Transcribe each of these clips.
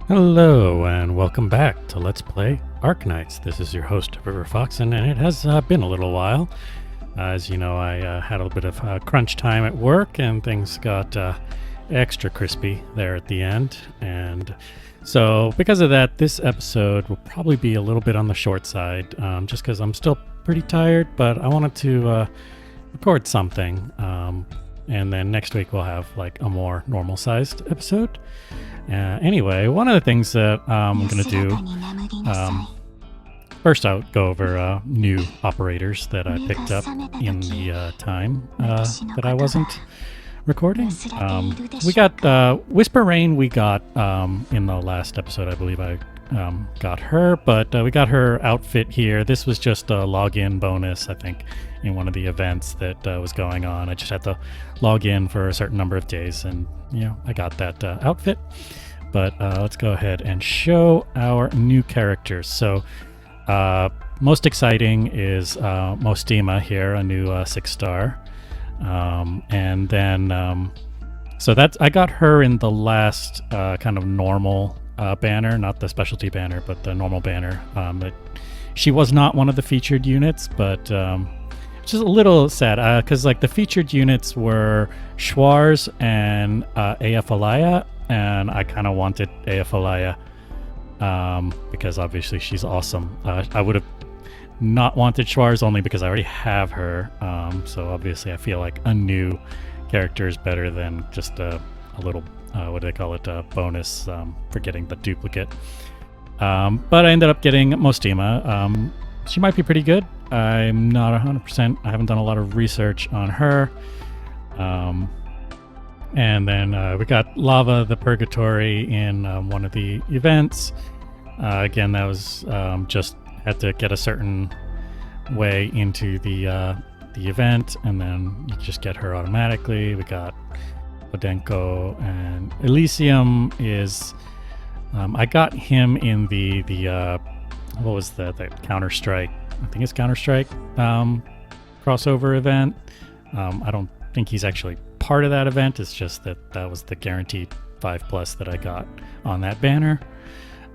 Hello and welcome back to Let's Play Arknights. This is your host, River Foxen, and it has been a little while. As you know, I had a little bit of crunch time at work and things got extra crispy there at the end. And so because of that, this episode will probably be a little bit on the short side, just because I'm still pretty tired, but I wanted to record something. And then next week we'll have like a more normal sized episode. Anyway, one of the things that I'm going to do, first I'll go over new operators that I picked up in the time that I wasn't recording. We got Whisper Rain, we got in the last episode, I believe I got her, but we got her outfit here. This was just a login bonus, I think, in one of the events that was going on. I just had to log in for a certain number of days, and I got that outfit. But let's go ahead and show our new characters. So most exciting is Mostima here, a new 6-star. And then so that's, I got her in the last kind of normal banner, not the specialty banner, but the normal banner. She was not one of the featured units, but just a little sad because like the featured units were Schwarz and Alaya, and I kind of wanted Alaya because obviously she's awesome. I would have not wanted Schwarz only because I already have her, so obviously I feel like a new character is better than just a little what do they call it, bonus for getting the duplicate. But I ended up getting Mostima. She might be pretty good. I'm not 100%. I haven't done a lot of research on her. And then we got Lava the Purgatory in one of the events. Again, that was just had to get a certain way into the event, and then you just get her automatically. We got Odenko, and Elysium is I got him in the what was the Counter-Strike, I think it's Counter-Strike crossover event. I don't think he's actually part of that event. It's just that was the guaranteed 5+ that I got on that banner.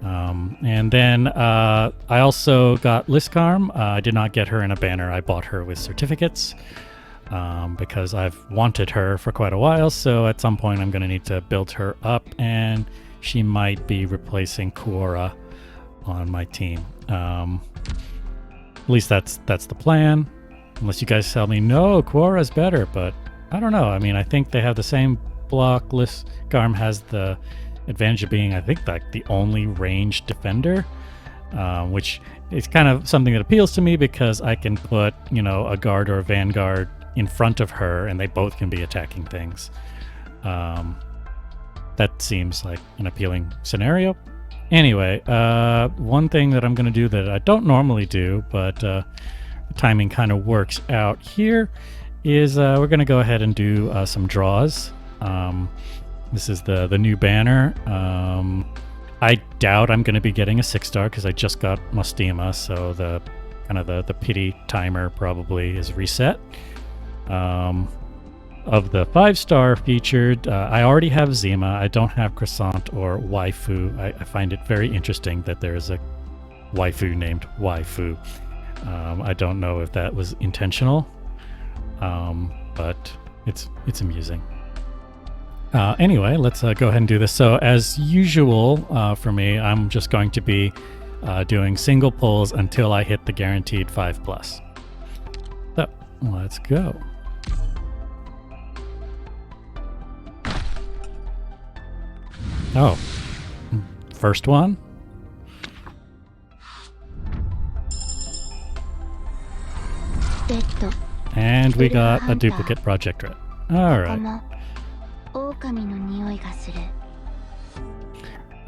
And then I also got Liskarm. I did not get her in a banner. I bought her with certificates because I've wanted her for quite a while, so at some point I'm going to need to build her up, and she might be replacing Quora on my team. At least that's the plan, unless you guys tell me no, Quora's better, but I don't know. I mean, I think they have the same block. Liskarm has the advantage of being, I think, like the only ranged defender, which is kind of something that appeals to me because I can put, a guard or a vanguard in front of her and they both can be attacking things. That seems like an appealing scenario. Anyway, one thing that I'm going to do that I don't normally do, but the timing kind of works out here, is we're going to go ahead and do some draws. This is the new banner. I doubt I'm going to be getting a 6-star because I just got Mostima, so the pity timer probably is reset. Of the 5-star featured, I already have Zima. I don't have Croissant or Waifu. I find it very interesting that there is a waifu named Waifu. I don't know if that was intentional, but it's amusing. Anyway, let's go ahead and do this. So as usual for me, I'm just going to be doing single pulls until I hit the guaranteed 5+. So let's go. Oh, first one. And we got a duplicate Project Red. Alright.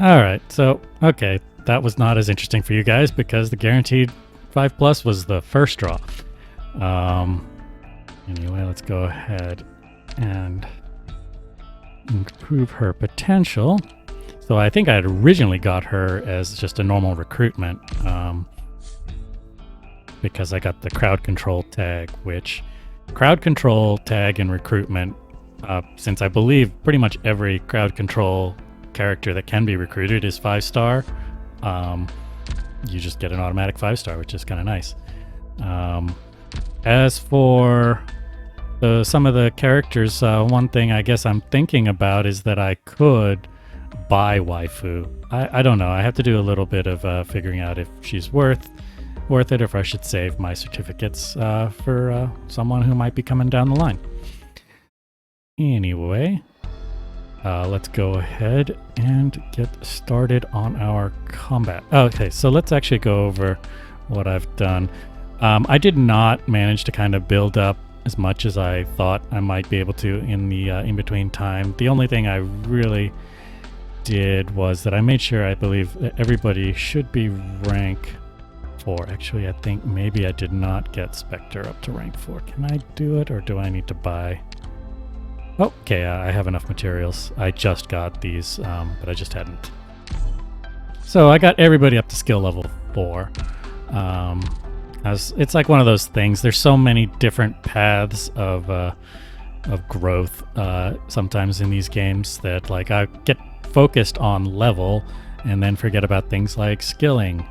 Alright, so, okay, that was not as interesting for you guys because the guaranteed 5+ was the first draw. Anyway, let's go ahead and improve her potential. So I think I had originally got her as just a normal recruitment because I got the crowd control tag, which crowd control tag and recruitment, since I believe pretty much every crowd control character that can be recruited is 5-star, you just get an automatic 5-star, which is kind of nice. As for some of the characters, one thing I guess I'm thinking about is that I could buy waifu. I don't know. I have to do a little bit of figuring out if she's worth it, or if I should save my certificates for someone who might be coming down the line. Anyway, let's go ahead and get started on our combat. Okay, so let's actually go over what I've done. I did not manage to kind of build up as much as I thought I might be able to in the in-between time. The only thing I really did was that I made sure, I believe, that everybody should be rank 4. Actually, I think maybe I did not get Spectre up to rank 4. Can I do it, or do I need to buy? Okay, I have enough materials. I just got these, but I just hadn't. So I got everybody up to skill level 4. It's like one of those things. There's so many different paths of growth sometimes in these games that, like, I get focused on level and then forget about things like skilling,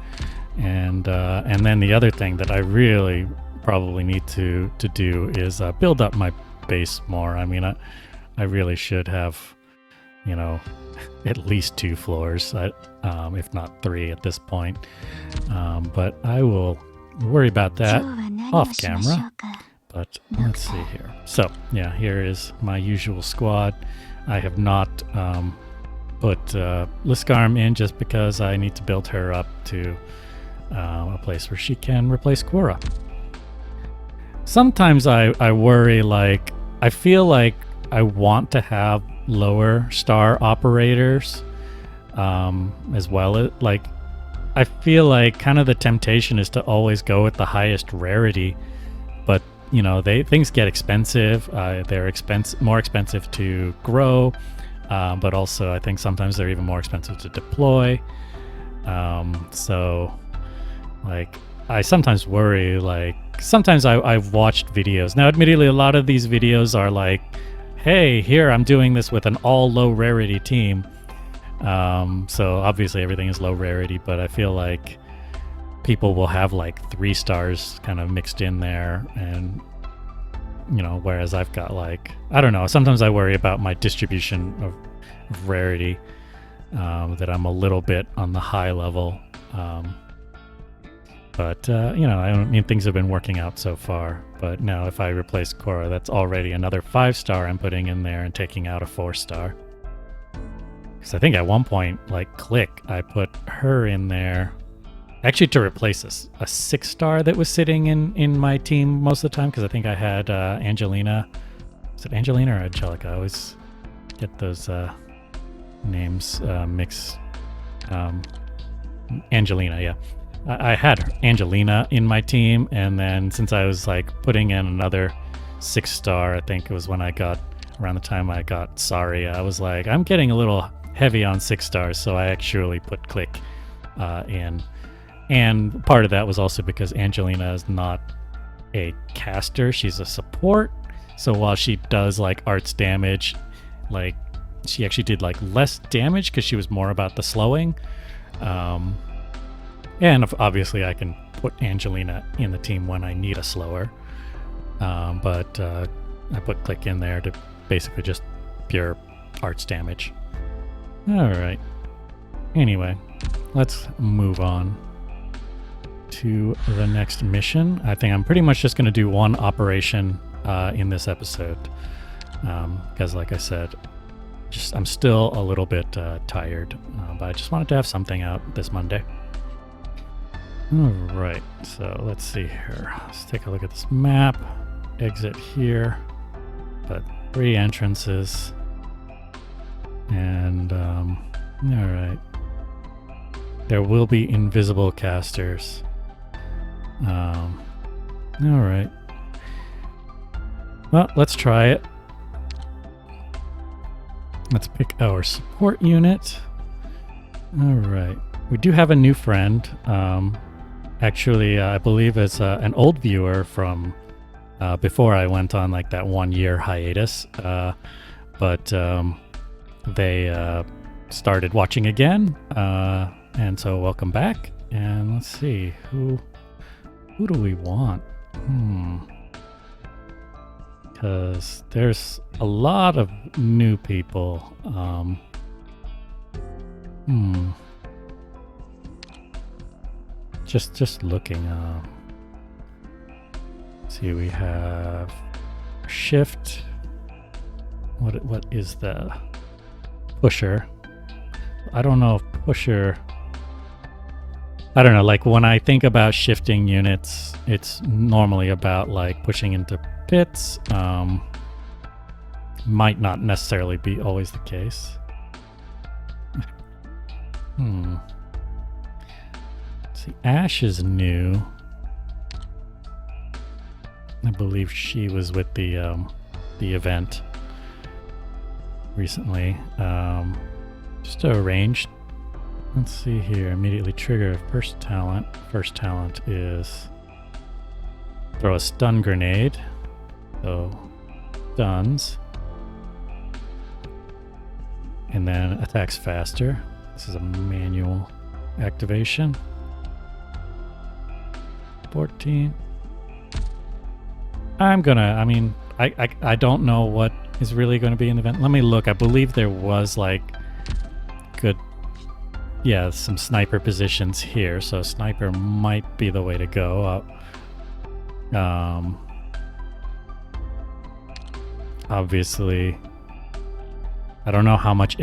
and then the other thing that I really probably need to do is build up my base more. I mean, I really should have, you know, at least 2 floors, if not 3 at this point. But I will worry about that off camera. But let's see here. So yeah, here is my usual squad. I have not put Liskarm in just because I need to build her up to a place where she can replace Quora. Sometimes I worry, like, I feel like I want to have lower star operators as well. Like, I feel like kind of the temptation is to always go with the highest rarity, but you know, things get expensive. They're more expensive to grow, but also I think sometimes they're even more expensive to deploy. So like, I sometimes worry, like, sometimes I've watched videos. Now, admittedly, a lot of these videos are like, hey, here, I'm doing this with an all low rarity team. So obviously everything is low rarity, but I feel like people will have like 3 stars kind of mixed in there, and, you know, whereas I've got, like, I don't know, sometimes I worry about my distribution of rarity, that I'm a little bit on the high level. But, you know, I mean, things have been working out so far. But now if I replace Quora, that's already another 5-star I'm putting in there and taking out a 4-star. Because I think at one point, like Click, I put her in there actually to replace a 6-star that was sitting in my team most of the time, because I think I had Angelina. Is it Angelina or Angelica? I always get those names mixed. Angelina, yeah. I had Angelina in my team, and then since I was like putting in another 6-star, I think it was when I got, around the time I got Saria, I was like, I'm getting a little heavy on 6 stars, so I actually put Click in. And part of that was also because Angelina is not a caster, she's a support. So while she does like arts damage, like, she actually did like less damage because she was more about the slowing. And obviously I can put Angelina in the team when I need a slower. But I put Click in there to basically just pure arts damage. Alright. Anyway, let's move on to the next mission. I think I'm pretty much just going to do one operation in this episode. Because like I said, I'm still a little bit tired. But I just wanted to have something out this Monday. Alright, so let's see here. Let's take a look at this map. Exit here. But 3 entrances. And, alright. There will be invisible casters. Alright. Well, let's try it. Let's pick our support unit. Alright. We do have a new friend. Actually, I believe it's an old viewer from before I went on like that 1-year hiatus. But they started watching again, and so welcome back. And let's see, who do we want? Because there's a lot of new people. Just looking. See, we have shift. What is the pusher? I don't know if pusher. I don't know. Like when I think about shifting units, it's normally about like pushing into pits. Might not necessarily be always the case. See, Ash is new. I believe she was with the event recently. Just to arrange. Let's see here. Immediately trigger first talent. First talent is throw a stun grenade. So stuns. And then attacks faster. This is a manual activation. 14. I don't know what is really going to be in the event. Let me look. I believe there was like good, some sniper positions here. So sniper might be the way to go. Obviously, I don't know how much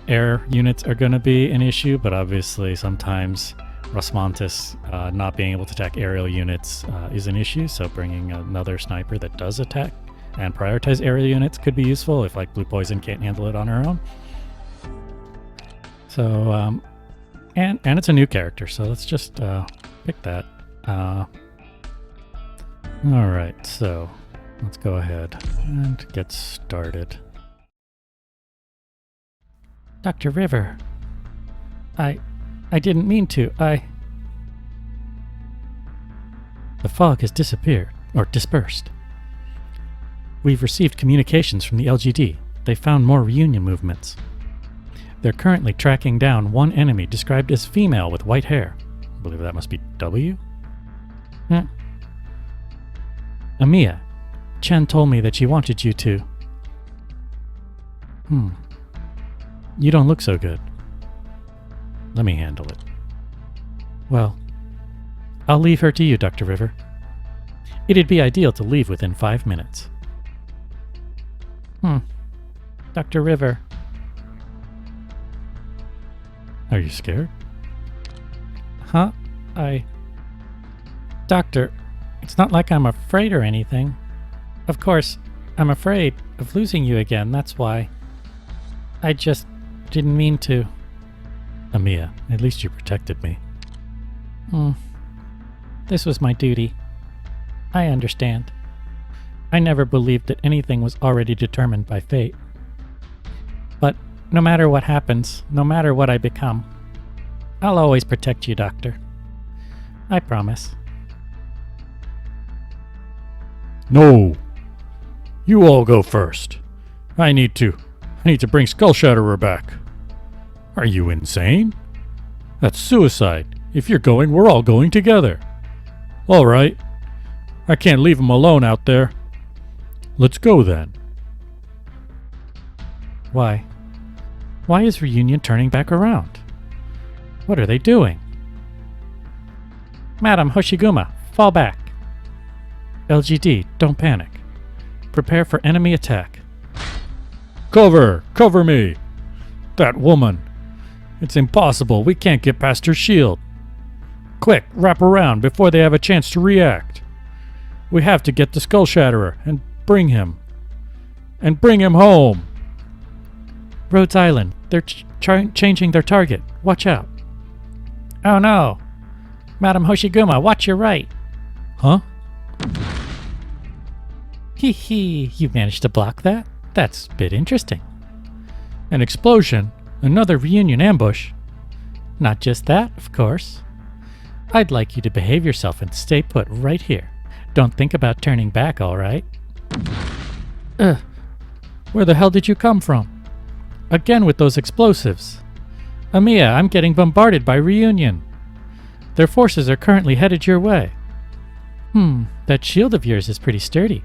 air units are going to be an issue, but obviously sometimes Rosmantis not being able to attack aerial units is an issue, so bringing another sniper that does attack and prioritize aerial units could be useful if like Blue Poison can't handle it on her own. So, and it's a new character, so let's just pick that. Alright, so let's go ahead and get started. Dr. River, I didn't mean to, The fog has disappeared, or dispersed. We've received communications from the LGD. They found more reunion movements. They're currently tracking down one enemy described as female with white hair. I believe that must be W? Amiya, Chen told me that she wanted you to... You don't look so good. Let me handle it. Well, I'll leave her to you, Dr. River. It'd be ideal to leave within 5 minutes. Dr. River. Are you scared? Huh? Doctor, it's not like I'm afraid or anything. Of course, I'm afraid of losing you again, that's why. I just didn't mean to. Amiya, at least you protected me. This was my duty. I understand. I never believed that anything was already determined by fate. But no matter what happens, no matter what I become, I'll always protect you, Doctor. I promise. No! You all go first. I need to bring Skull Shatterer back. Are you insane? That's suicide. If you're going, we're all going together. All right. I can't leave him alone out there. Let's go then. Why? Why is Reunion turning back around? What are they doing? Madam Hoshiguma, fall back. LGD, don't panic. Prepare for enemy attack. Cover me. That woman. It's impossible. We can't get past her shield. Quick, wrap around before they have a chance to react. We have to get the Skull Shatterer and bring him home. Rhodes Island. They're changing their target. Watch out. Oh no. Madam Hoshiguma, watch your right. Huh? Hee hee, you managed to block that? That's a bit interesting. An explosion? Another Reunion ambush? Not just that, of course. I'd like you to behave yourself and stay put right here. Don't think about turning back, all right? Where the hell did you come from? Again with those explosives. Amiya, I'm getting bombarded by Reunion. Their forces are currently headed your way. That shield of yours is pretty sturdy.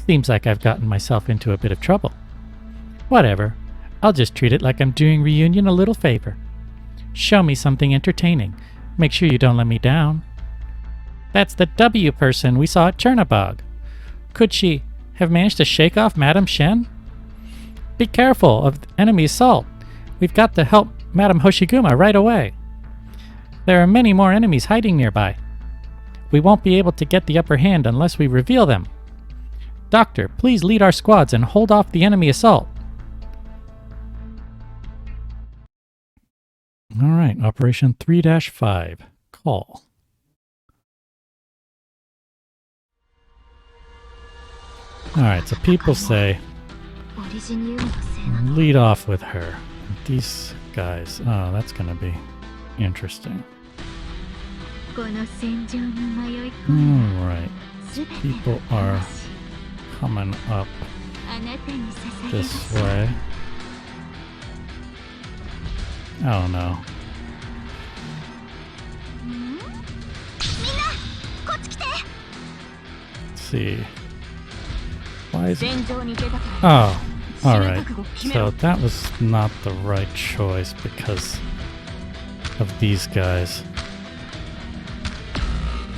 Seems like I've gotten myself into a bit of trouble. Whatever. I'll just treat it like I'm doing Reunion a little favor. Show me something entertaining. Make sure you don't let me down. That's the W person we saw at Chernobog. Could she have managed to shake off Madame Shen? Be careful of enemy assault. We've got to help Madame Hoshiguma right away. There are many more enemies hiding nearby. We won't be able to get the upper hand unless we reveal them. Doctor, please lead our squads and hold off the enemy assault. All right, Operation 3-5. Call. All right, so people say lead off with her. These guys, oh, that's going to be interesting. All right, people are coming up this way. Oh no. Let's see. Why is it? Oh, alright. So that was not the right choice because of these guys.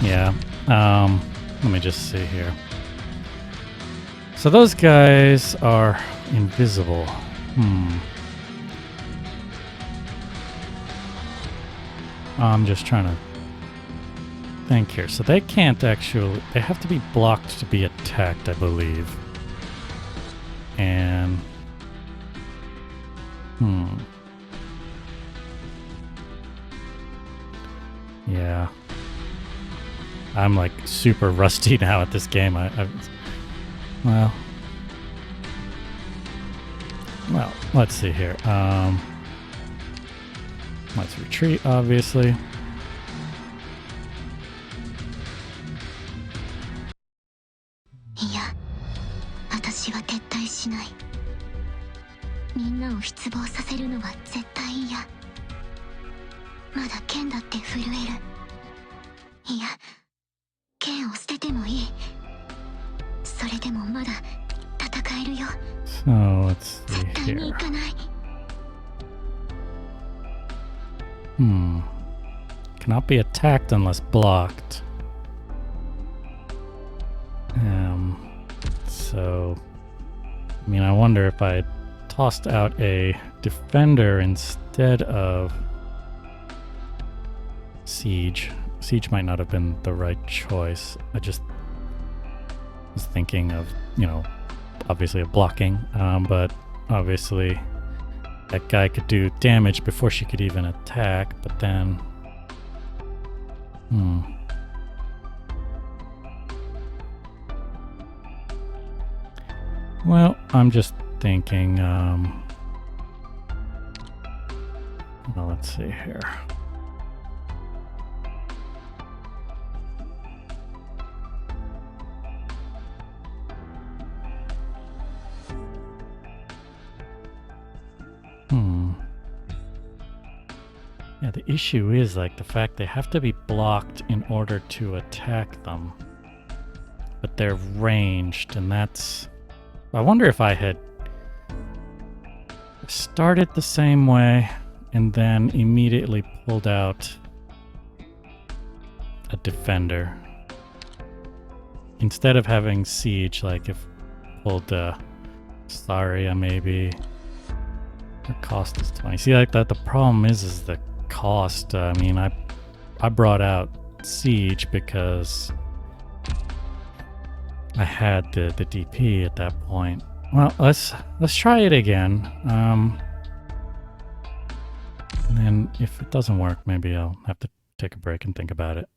Yeah. Let me just see here. So those guys are invisible. I'm just trying to think here. So they can't actually... They have to be blocked to be attacked, I believe. And... Yeah. I'm like super rusty now at this game. Well, let's see here. Let's retreat, obviously. So, let's see here. Cannot be attacked unless blocked. So, I mean, I wonder if I tossed out a defender instead of siege. Siege might not have been the right choice. I just was thinking of, you know, obviously of blocking, but obviously that guy could do damage before she could even attack, but then... Well, I'm just thinking, well, let's see here. Yeah, the issue is like the fact they have to be blocked in order to attack them. But they're ranged, and that's... I wonder if I had started the same way and then immediately pulled out a defender. Instead of having siege, like if pulled Saria maybe. The cost is 20. See, like that, the problem is the cost. I mean, I brought out siege because I had the DP at that point. Well, let's try it again. And then if it doesn't work, maybe I'll have to take a break and think about it.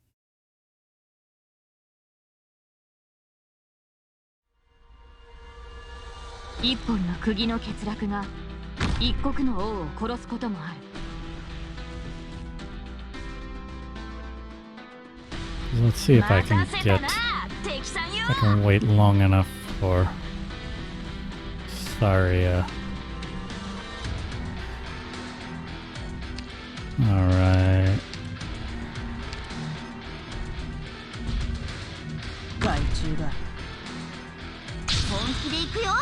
Let's see if I can get... I can wait long enough for Saria. All right. 害虫だ。本気で行くよ。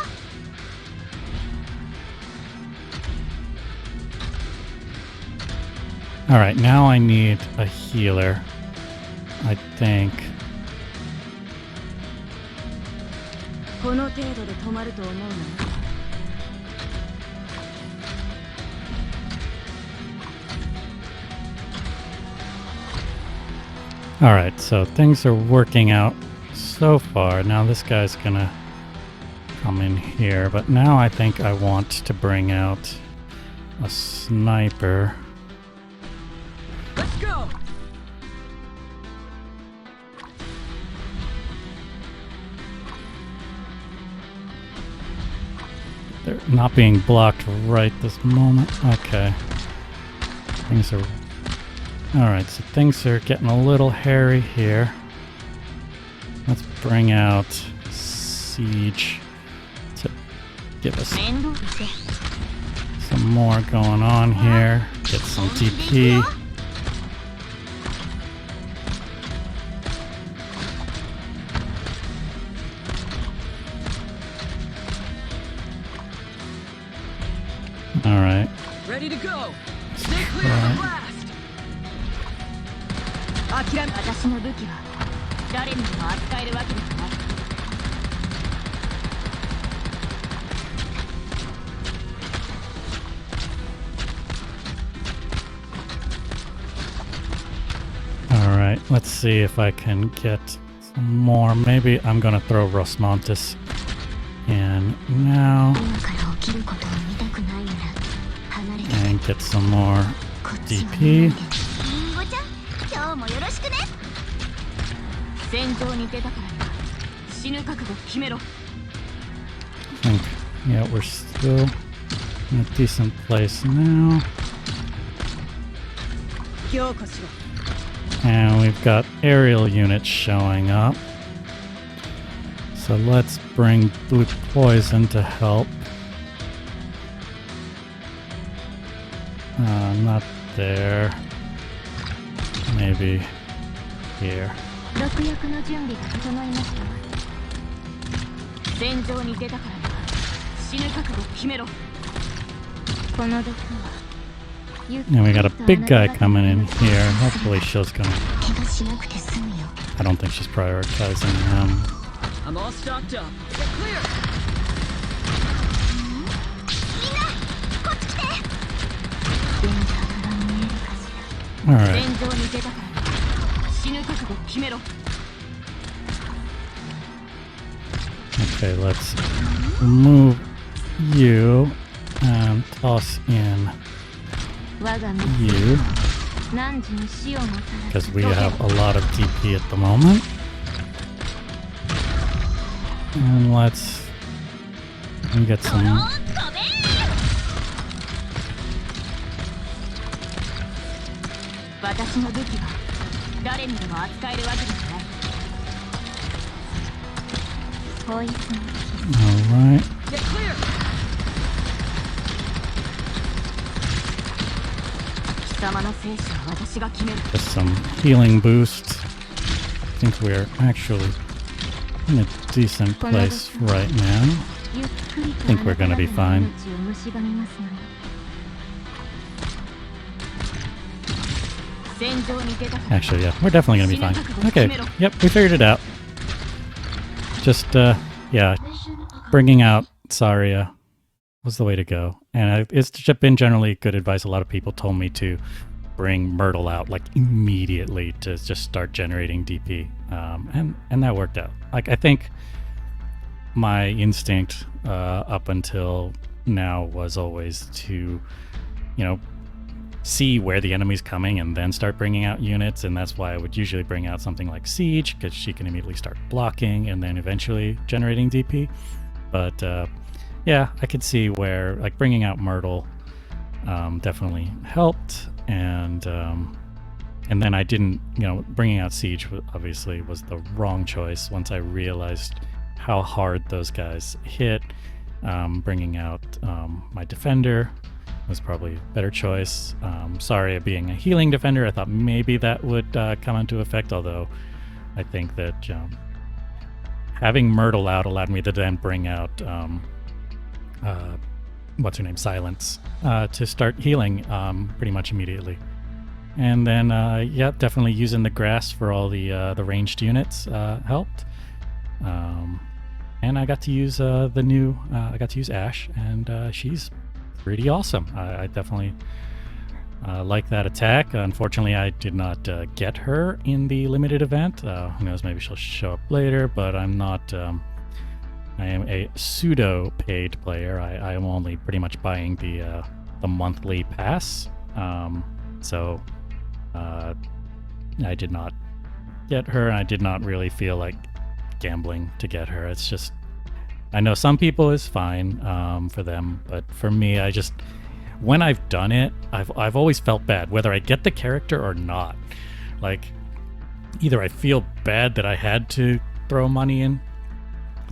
All right, now I need a healer. I think. この程度で止まると思うな。 All right, so things are working out so far. Now this guy's gonna come in here, but now I think I want to bring out a sniper. Let's go. They're not being blocked right this moment. Okay. Things are... Alright, so things are getting a little hairy here. Let's bring out Siege to give us some more going on here. Get some DP. Alright. Ready to go. Stay clear of the blast. 諦め。私の武器は誰にも扱えるわけですか。 Alright, let's see if I can get some more. Maybe I'm gonna throw Rosmontis in now 今から起きることを見たくないなら離れて。 and get some more こっちを DP. リンゴちゃん、今日もよろしくね。戦場に出たからには死ぬ覚悟決めろ。 I think, yeah, we're still in a decent place now. 強化しろ。 And we've got aerial units showing up. So let's bring Blue Poison to help. Not there. Maybe here. 毒薬の準備が整いました。戦場に出たからには死ぬ覚悟決めろ。この毒は And we got a big guy coming in here. Hopefully she's gonna... 怪我しなくて済むよ。 I don't think she's prioritizing him. I'm all stocked up. Get clear. みんなこっち来て。デンジャーが見えるかしら。 Alright. 戦場に出たからには死ぬ覚悟決めろ。 Okay, let's move you and toss in 我が身 you 何時に死をもたら because we have a lot of DP at the moment. And let's get some. 私の武器は誰にでも扱えるわけですね。こいつの Alright. Get clear. 貴様の生死は私が決める。 Just some healing boost. I think we're actually in a decent place right now. ゆっくりと think we're gonna be fine. 命を蝕みますのよ。戦場に出たから Actually, yeah, we're definitely gonna be fine. Okay, yep, we figured it out. Just, yeah, bringing out Saria was the way to go. And it's just been generally good advice. A lot of people told me to bring Myrtle out like immediately to just start generating DP. And that worked out. Like, I think my instinct up until now was always to, you know, see where the enemy's coming and then start bringing out units, and that's why I would usually bring out something like Siege, because she can immediately start blocking and then eventually generating DP. But yeah, I could see where like bringing out Myrtle definitely helped, and then I didn't, you know, bringing out Siege obviously was the wrong choice once I realized how hard those guys hit. Bringing out my defender was probably a better choice. Sorry, being a healing defender, I thought maybe that would come into effect, although I think that having Myrtle out allowed me to then bring out what's her name, Silence, to start healing pretty much immediately. And then, definitely using the grass for all the ranged units helped. And I got to use I got to use Ash, and she's pretty awesome. I definitely like that attack. Unfortunately, I did not get her in the limited event. Who knows, maybe she'll show up later, but I'm not... I am a pseudo-paid player. I am only pretty much buying the monthly pass. So I did not get her, and I did not really feel like gambling to get her. It's just... I know some people is fine for them, but for me, I just... When I've done it, I've always felt bad, whether I get the character or not. Like, either I feel bad that I had to throw money in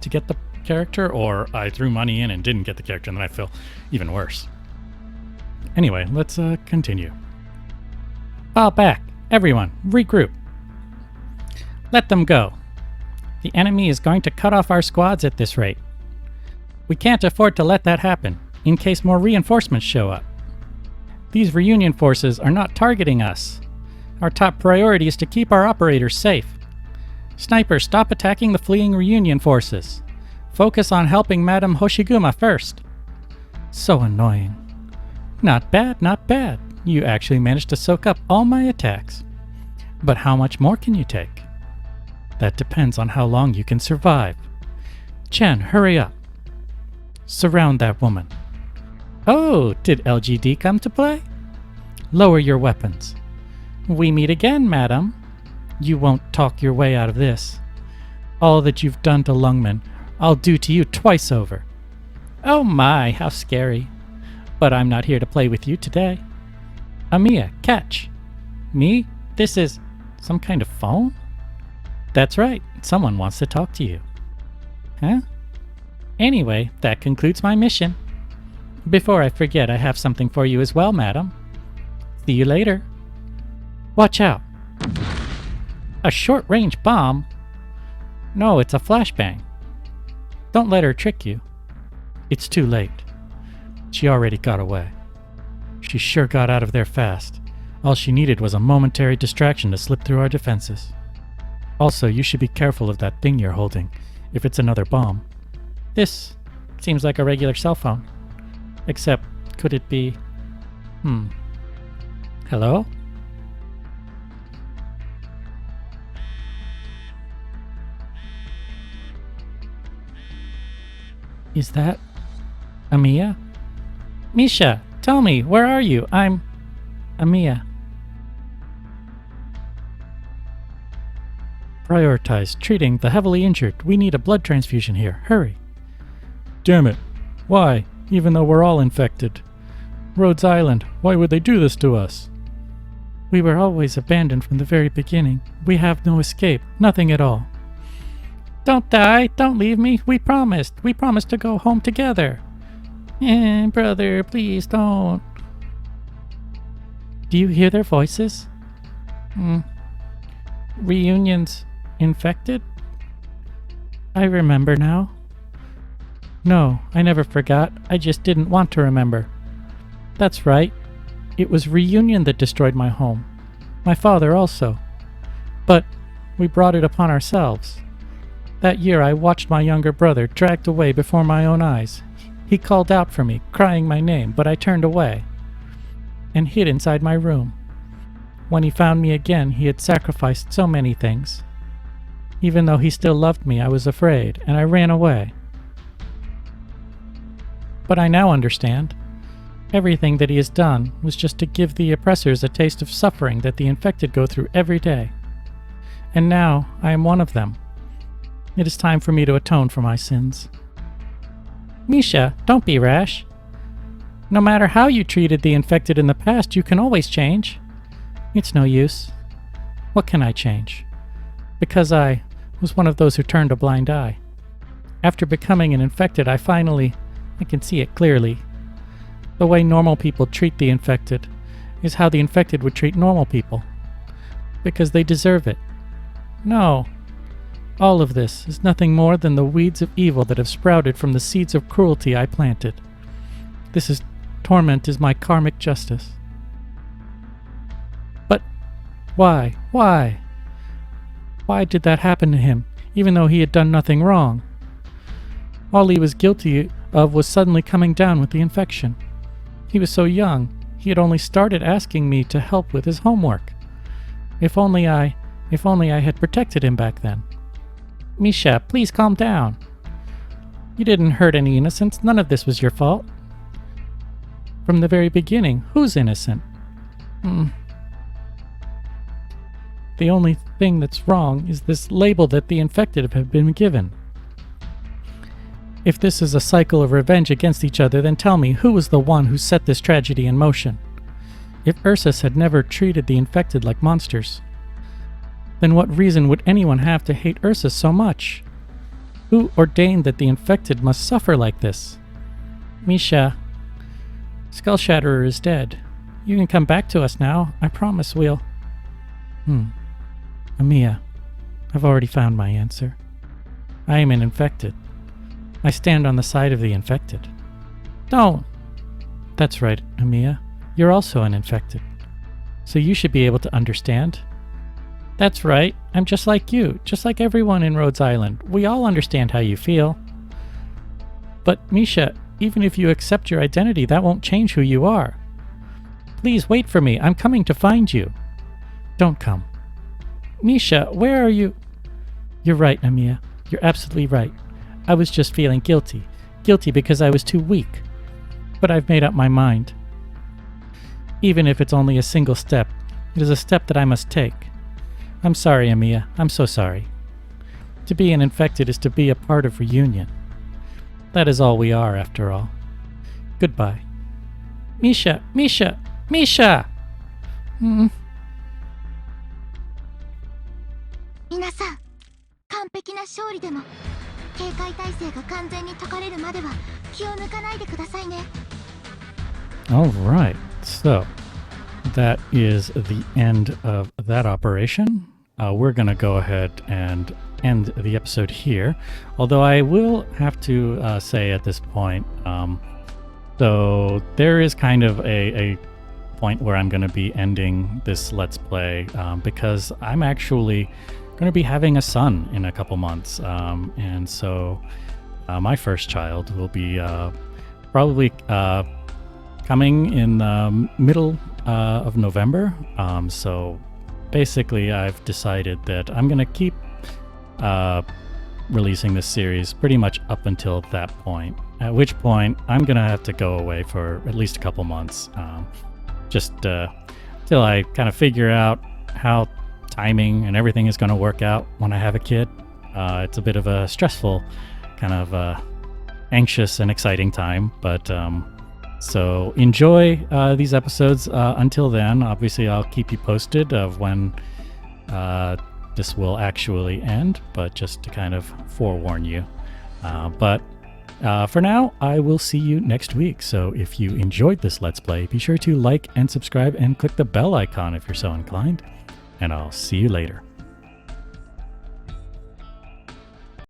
to get the character, or I threw money in and didn't get the character, and then I feel even worse. Anyway, let's continue. Fall back. Everyone, regroup. Let them go. The enemy is going to cut off our squads at this rate. We can't afford to let that happen, in case more reinforcements show up. These reunion forces are not targeting us. Our top priority is to keep our operators safe. Snipers, stop attacking the fleeing reunion forces. Focus on helping Madame Hoshiguma first. So annoying. Not bad, not bad. You actually managed to soak up all my attacks. But how much more can you take? That depends on how long you can survive. Chen, hurry up. Surround that woman. Oh, did LGD come to play? Lower your weapons. We meet again, madam. You won't talk your way out of this. All that you've done to Lungman, I'll do to you twice over. Oh my, how scary. But I'm not here to play with you today. Amiya, catch. Me? This is some kind of phone? That's right, someone wants to talk to you. Huh? Anyway, that concludes my mission. Before I forget, I have something for you as well, madam. See you later. Watch out. A short-range bomb? No, it's a flashbang. Don't let her trick you. It's too late. She already got away. She sure got out of there fast. All she needed was a momentary distraction to slip through our defenses. Also, you should be careful of that thing you're holding, if it's another bomb. This seems like a regular cell phone. Except, could it be... Hello? Is that... Amiya? Misha, tell me, where are you? I'm... Amiya. Prioritize treating the heavily injured. We need a blood transfusion here. Hurry. Damn it. Why? Even though we're all infected. Rhodes Island, why would they do this to us? We were always abandoned from the very beginning. We have no escape. Nothing at all. Don't die. Don't leave me. We promised. We promised to go home together. Brother, please don't. Do you hear their voices? Reunions infected? I remember now. No, I never forgot. I just didn't want to remember. That's right. It was reunion that destroyed my home. My father also. But we brought it upon ourselves. That year I watched my younger brother dragged away before my own eyes. He called out for me, crying my name, but I turned away and hid inside my room. When he found me again, he had sacrificed so many things. Even though he still loved me, I was afraid, and I ran away. But I now understand. Everything that he has done was just to give the oppressors a taste of suffering that the infected go through every day. And now I am one of them. It is time for me to atone for my sins. Misha, don't be rash. No matter how you treated the infected in the past, you can always change. It's no use. What can I change? Because I was one of those who turned a blind eye. After becoming an infected, I can see it clearly. The way normal people treat the infected is how the infected would treat normal people. Because they deserve it. No. All of this is nothing more than the weeds of evil that have sprouted from the seeds of cruelty I planted. Torment is my karmic justice. But why? Why? Why did that happen to him, even though he had done nothing wrong? All he was guilty of was suddenly coming down with the infection. He was so young, he had only started asking me to help with his homework. If only I had protected him back then. Misha, please calm down. You didn't hurt any innocents. None of this was your fault. From the very beginning, who's innocent? The only thing that's wrong is this label that the infected have been given. If this is a cycle of revenge against each other, then tell me, who was the one who set this tragedy in motion? If Ursus had never treated the infected like monsters, then what reason would anyone have to hate Ursus so much? Who ordained that the infected must suffer like this? Misha, Skull Shatterer is dead. You can come back to us now. I promise we'll... Amiya, I've already found my answer. I am an infected. I stand on the side of the infected. Don't! That's right, Amiya. You're also an infected. So you should be able to understand. That's right. I'm just like you, just like everyone in Rhodes Island. We all understand how you feel. But Misha, even if you accept your identity, that won't change who you are. Please wait for me. I'm coming to find you. Don't come. Misha, where are you? You're right, Amiya. You're absolutely right. I was just feeling guilty. Guilty because I was too weak. But I've made up my mind. Even if it's only a single step, it is a step that I must take. I'm sorry, Amiya. I'm so sorry. To be an infected is to be a part of reunion. That is all we are, after all. Goodbye. Misha! Misha! Misha! 皆さん、完璧な勝利でも警戒態勢が完全に解かれるまでは気を抜かないでくださいね。 Alright, so that is the end of that operation. We're going to go ahead and end the episode here. Although I will have to say at this point, so there is kind of a point where I'm going to be ending this Let's Play because I'm actually going to be having a son in a couple months. And so my first child will be probably coming in the middle of November. So basically I've decided that I'm going to keep releasing this series pretty much up until that point, at which point I'm going to have to go away for at least a couple months, just till I kind of figure out how timing and everything is going to work out when I have a kid. It's a bit of a stressful, kind of anxious and exciting time, but so enjoy these episodes until then. Obviously, I'll keep you posted of when this will actually end, but just to kind of forewarn you. But for now, I will see you next week. So if you enjoyed this Let's Play, be sure to like and subscribe and click the bell icon if you're so inclined. And I'll see you later.